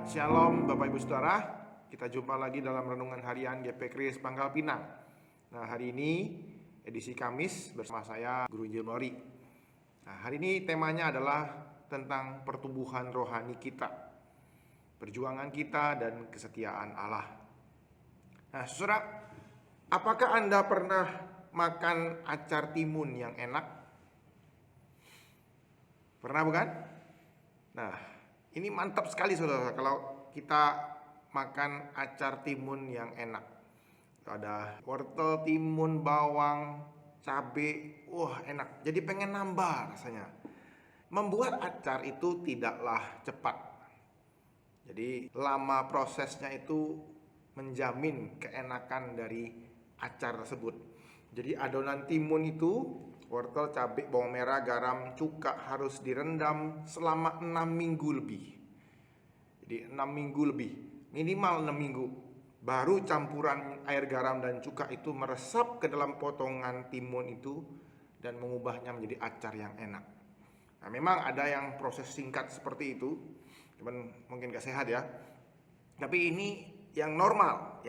Shalom Bapak Ibu Saudara, kita jumpa lagi dalam Renungan Harian GP Kris Pangkal Pinang. Nah, hari ini edisi Kamis bersama saya Guru Injil Mori. Nah, hari ini temanya adalah tentang pertumbuhan rohani kita, perjuangan kita dan kesetiaan Allah. Nah, Saudara, apakah Anda pernah makan acar timun yang enak? Pernah bukan? Nah, ini mantap sekali saudara kalau kita makan acar timun yang enak. Ada wortel, timun, bawang, cabai, wah enak. Jadi pengen nambah rasanya. Membuat acar itu tidaklah cepat. Jadi lama prosesnya itu menjamin keenakan dari acar tersebut. Jadi adonan timun itu, wortel, cabai, bawang merah, garam, cuka harus direndam selama 6 minggu lebih. Jadi 6 minggu lebih, minimal 6 minggu. Baru campuran air garam dan cuka itu meresap ke dalam potongan timun itu dan mengubahnya menjadi acar yang enak. Nah, memang ada yang proses singkat seperti itu, cuman mungkin gak sehat ya. Tapi ini yang normal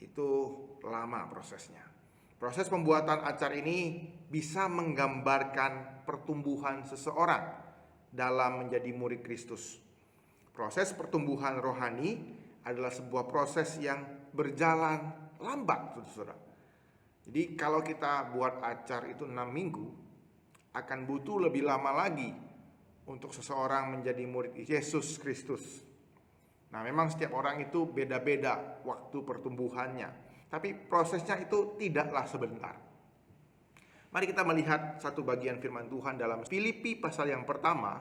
itu lama prosesnya. Proses pembuatan acar ini bisa menggambarkan pertumbuhan seseorang dalam menjadi murid Kristus. Proses pertumbuhan rohani adalah sebuah proses yang berjalan lambat, saudara. Jadi kalau kita buat acar itu 6 minggu, akan butuh lebih lama lagi untuk seseorang menjadi murid Yesus Kristus. Nah, memang setiap orang itu beda-beda waktu pertumbuhannya. Tapi prosesnya itu tidaklah sebentar. Mari kita melihat satu bagian firman Tuhan dalam Filipi pasal yang pertama,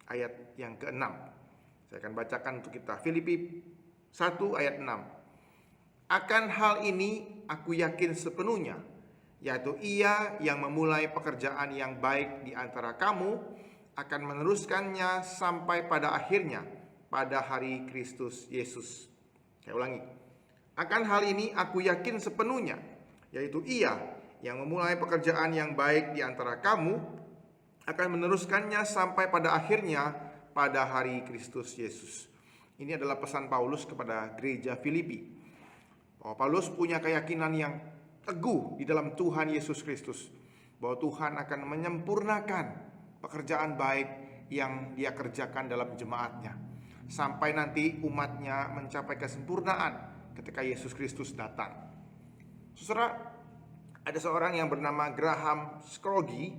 ayat yang ke-6. Saya akan bacakan untuk kita. Filipi 1 ayat 6. Akan hal ini aku yakin sepenuhnya, yaitu Ia yang memulai pekerjaan yang baik di antara kamu akan meneruskannya sampai pada akhirnya, pada hari Kristus Yesus. Saya ulangi. Akan hal ini aku yakin sepenuhnya, yaitu Ia yang memulai pekerjaan yang baik di antara kamu akan meneruskannya sampai pada akhirnya pada hari Kristus Yesus. Ini adalah pesan Paulus kepada gereja Filipi. Bahwa Paulus punya keyakinan yang teguh di dalam Tuhan Yesus Kristus, bahwa Tuhan akan menyempurnakan pekerjaan baik yang Dia kerjakan dalam jemaatnya, sampai nanti umatnya mencapai kesempurnaan ketika Yesus Kristus datang. Saudara, ada seorang yang bernama Graham Scroggie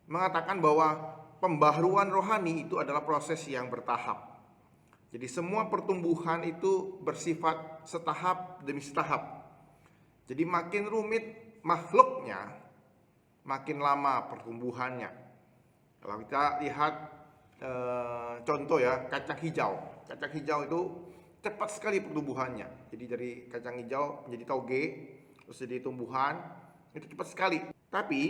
mengatakan bahwa pembaharuan rohani itu adalah proses yang bertahap. Jadi semua pertumbuhan itu bersifat setahap demi setahap. Jadi makin rumit makhluknya, makin lama pertumbuhannya. Kalau kita lihat contoh ya, kacang hijau. Kacang hijau itu cepat sekali pertumbuhannya. Jadi dari kacang hijau menjadi toge, terus jadi tumbuhan, itu cepat sekali. Tapi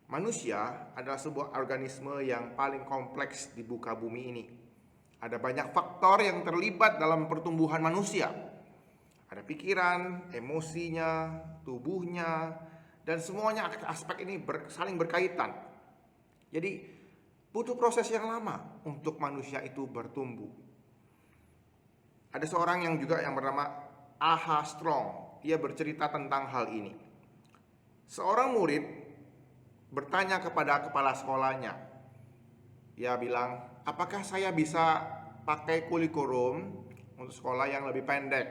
manusia adalah sebuah organisme yang paling kompleks di muka bumi ini. Ada banyak faktor yang terlibat dalam pertumbuhan manusia. Ada pikiran, emosinya, tubuhnya, dan semuanya aspek ini saling berkaitan. Jadi butuh proses yang lama untuk manusia itu bertumbuh. Ada seorang yang bernama A.H. Strong. Dia bercerita tentang hal ini. Seorang murid bertanya kepada kepala sekolahnya. Dia bilang, apakah saya bisa pakai kurikulum untuk sekolah yang lebih pendek?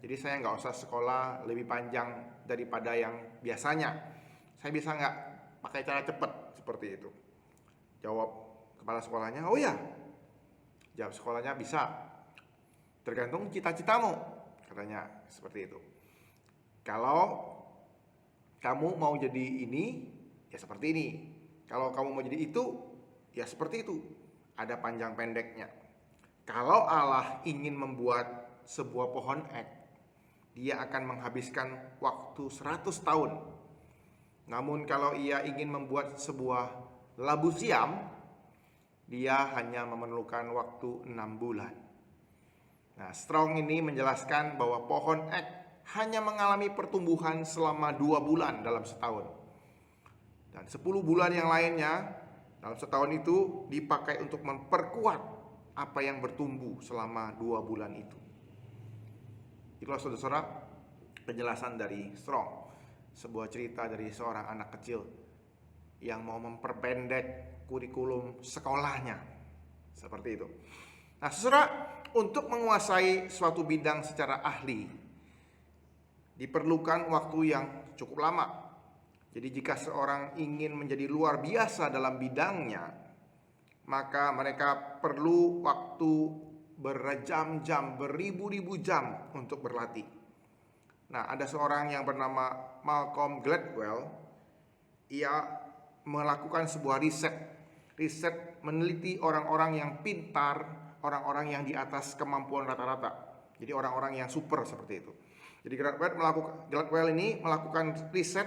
Jadi saya nggak usah sekolah lebih panjang daripada yang biasanya. Saya bisa nggak pakai cara cepat seperti itu? Jawab kepala sekolahnya, oh ya. Jawab sekolahnya, bisa. Tergantung cita-citamu, katanya seperti itu. Kalau kamu mau jadi ini, ya seperti ini. Kalau kamu mau jadi itu, ya seperti itu. Ada panjang pendeknya. Kalau Allah ingin membuat sebuah pohon ek, Dia akan menghabiskan waktu 100 tahun. Namun kalau Ia ingin membuat sebuah labu siam, Dia hanya memerlukan waktu 6 bulan. Nah, Strong ini menjelaskan bahwa pohon ek hanya mengalami pertumbuhan selama 2 bulan dalam setahun. Dan 10 bulan yang lainnya dalam setahun itu dipakai untuk memperkuat apa yang bertumbuh selama 2 bulan itu. Itulah saudara-saudara penjelasan dari Strong, sebuah cerita dari seorang anak kecil yang mau memperpendek kurikulum sekolahnya, seperti itu. Nah saudara, untuk menguasai suatu bidang secara ahli diperlukan waktu yang cukup lama. Jadi jika seorang ingin menjadi luar biasa dalam bidangnya, maka mereka perlu waktu berjam-jam, beribu-ribu jam untuk berlatih. Nah, ada seorang yang bernama Malcolm Gladwell. Ia melakukan sebuah riset meneliti orang-orang yang pintar, orang-orang yang di atas kemampuan rata-rata. Jadi orang-orang yang super seperti itu. Jadi Gladwell ini melakukan riset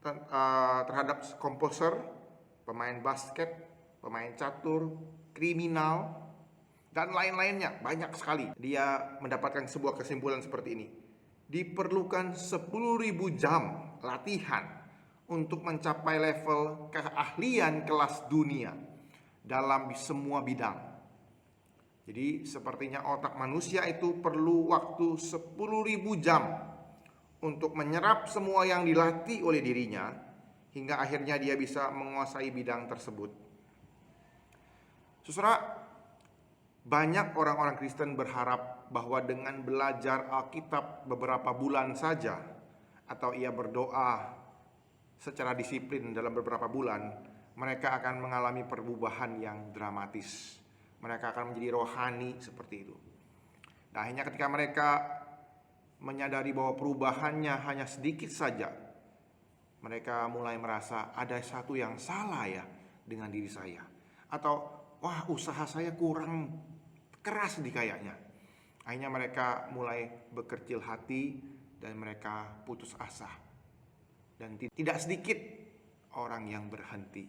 terhadap komposer, pemain basket, pemain catur, kriminal, dan lain-lainnya, banyak sekali. Dia mendapatkan sebuah kesimpulan seperti ini. Diperlukan 10.000 jam latihan untuk mencapai level keahlian kelas dunia dalam semua bidang. Jadi sepertinya otak manusia itu perlu waktu 10.000 jam untuk menyerap semua yang dilatih oleh dirinya, hingga akhirnya dia bisa menguasai bidang tersebut. Saudara, banyak orang-orang Kristen berharap bahwa dengan belajar Alkitab beberapa bulan saja, atau ia berdoa secara disiplin dalam beberapa bulan, mereka akan mengalami perubahan yang dramatis. Mereka akan menjadi rohani seperti itu. Nah, akhirnya ketika mereka menyadari bahwa perubahannya hanya sedikit saja, mereka mulai merasa ada satu yang salah ya dengan diri saya. Atau wah, usaha saya kurang keras nih kayaknya. Akhirnya mereka mulai berkecil hati dan mereka putus asa. Dan tidak sedikit orang yang berhenti.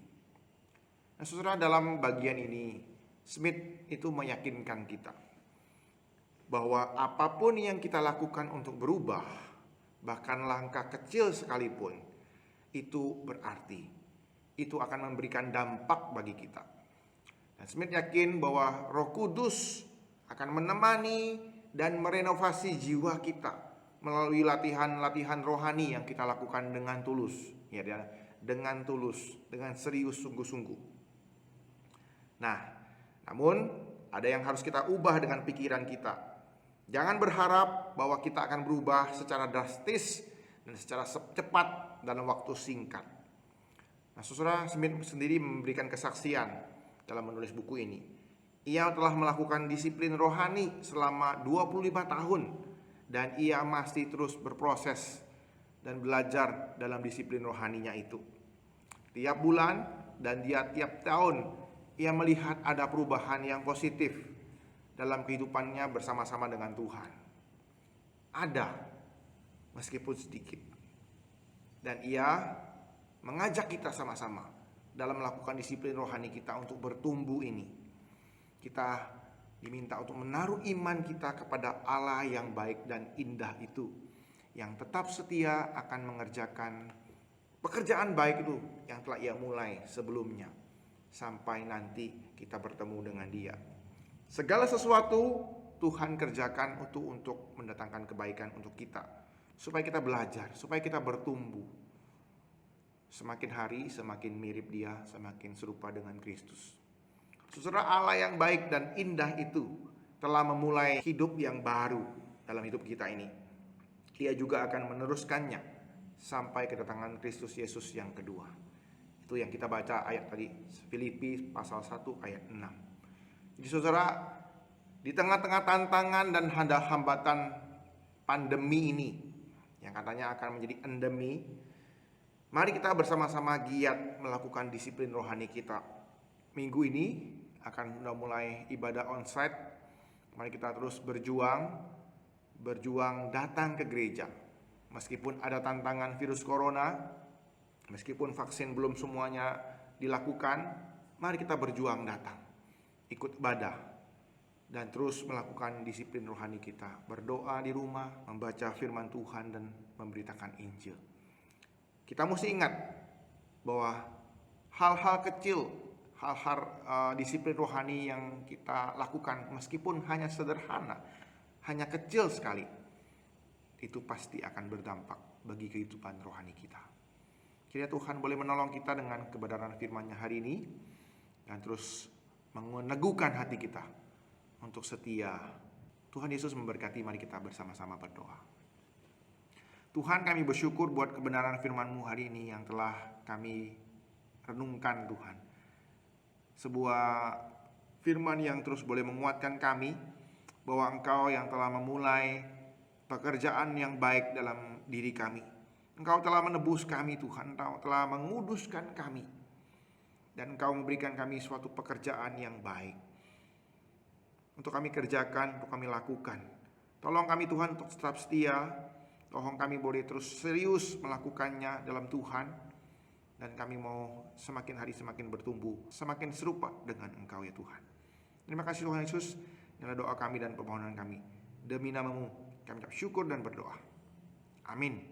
Nah, saudara, dalam bagian ini Smith itu meyakinkan kita bahwa apapun yang kita lakukan untuk berubah, bahkan langkah kecil sekalipun, itu berarti. Itu akan memberikan dampak bagi kita. Dan Smith yakin bahwa Roh Kudus akan menemani dan merenovasi jiwa kita melalui latihan-latihan rohani yang kita lakukan dengan tulus, ya, dengan tulus, dengan serius, sungguh-sungguh. Nah, namun ada yang harus kita ubah dengan pikiran kita. Jangan berharap bahwa kita akan berubah secara drastis dan secara cepat dalam waktu singkat. Nah, saudara, Smith sendiri memberikan kesaksian dalam menulis buku ini. Ia telah melakukan disiplin rohani selama 25 tahun dan ia masih terus berproses dan belajar dalam disiplin rohaninya itu. Tiap bulan dan tiap tahun ia melihat ada perubahan yang positif dalam kehidupannya bersama-sama dengan Tuhan. Ada, meskipun sedikit. Dan ia mengajak kita sama-sama dalam melakukan disiplin rohani kita untuk bertumbuh ini. Kita diminta untuk menaruh iman kita kepada Allah yang baik dan indah itu, yang tetap setia akan mengerjakan pekerjaan baik itu yang telah ia mulai sebelumnya, sampai nanti kita bertemu dengan Dia. Segala sesuatu Tuhan kerjakan untuk mendatangkan kebaikan untuk kita, supaya kita belajar, supaya kita bertumbuh. Semakin hari semakin mirip Dia, semakin serupa dengan Kristus. Saudara, Allah yang baik dan indah itu telah memulai hidup yang baru dalam hidup kita ini. Dia juga akan meneruskannya sampai kedatangan Kristus Yesus yang kedua. Itu yang kita baca ayat tadi, Filipi pasal 1 ayat 6. Jadi saudara, di tengah-tengah tantangan dan hambatan pandemi ini, yang katanya akan menjadi endemi, mari kita bersama-sama giat melakukan disiplin rohani kita. Minggu ini akan mulai ibadah onsite. Mari kita terus berjuang datang ke gereja. Meskipun ada tantangan virus corona, meskipun vaksin belum semuanya dilakukan, mari kita berjuang datang, ikut ibadah, dan terus melakukan disiplin rohani kita. Berdoa di rumah, membaca firman Tuhan, dan memberitakan Injil. Kita mesti ingat bahwa hal-hal kecil, hal-hal disiplin rohani yang kita lakukan, meskipun hanya sederhana, hanya kecil sekali, itu pasti akan berdampak bagi kehidupan rohani kita. Kiranya Tuhan boleh menolong kita dengan kebenaran firman-Nya hari ini, dan terus meneguhkan hati kita untuk setia. Tuhan Yesus memberkati. Mari kita bersama-sama berdoa. Tuhan, kami bersyukur buat kebenaran firman-Mu hari ini yang telah kami renungkan, Tuhan. Sebuah firman yang terus boleh menguatkan kami bahwa Engkau yang telah memulai pekerjaan yang baik dalam diri kami. Engkau telah menebus kami, Tuhan. Engkau telah menguduskan kami, dan Engkau memberikan kami suatu pekerjaan yang baik untuk kami kerjakan, untuk kami lakukan. Tolong kami, Tuhan, untuk tetap setia. Tolong kami boleh terus serius melakukannya dalam Tuhan. Dan kami mau semakin hari semakin bertumbuh, semakin serupa dengan Engkau ya Tuhan. Terima kasih Tuhan Yesus. Inilah doa kami dan permohonan kami. Demi nama-Mu kami ucap syukur dan berdoa. Amin.